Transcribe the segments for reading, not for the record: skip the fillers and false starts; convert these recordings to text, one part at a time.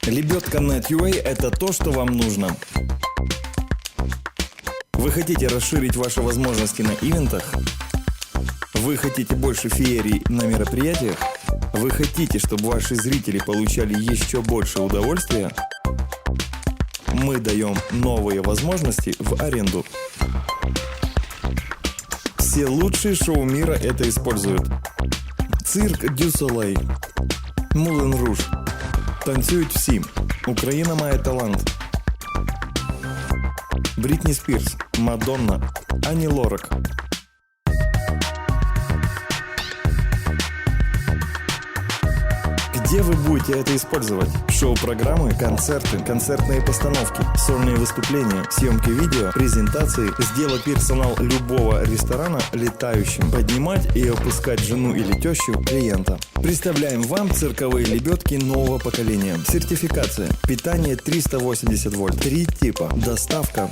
Лебедка.net.ua – это то, что вам нужно. Вы хотите расширить ваши возможности на ивентах? Вы хотите больше феерий на мероприятиях? Вы хотите, чтобы ваши зрители получали еще больше удовольствия? Мы даем новые возможности в аренду. Все лучшие шоу мира это используют. Цирк Дю Солей, Мулен Руж, Танцюють всі, Украина має талант, Бритни Спирс, Мадонна, Ани Лорак. Где вы будете это использовать? Шоу-программы, концерты, концертные постановки, сольные выступления, съемки видео, презентации. Сделать персонал любого ресторана летающим. Поднимать и опускать жену или тещу клиента. Представляем вам цирковые лебедки нового поколения. Сертификация. Питание 380 вольт. 3 типа. Доставка.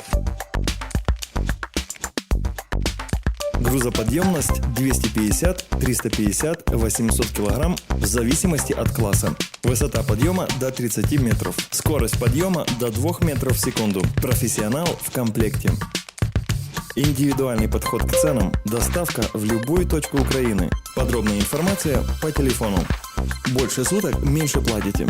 Грузоподъемность 250, 350, 800 кг в зависимости от класса. Высота подъема до 30 метров. Скорость подъема до 2 метров в секунду. Профессионал в комплекте. Индивидуальный подход к ценам. Доставка в любую точку Украины. Подробная информация по телефону. Больше суток, меньше платите.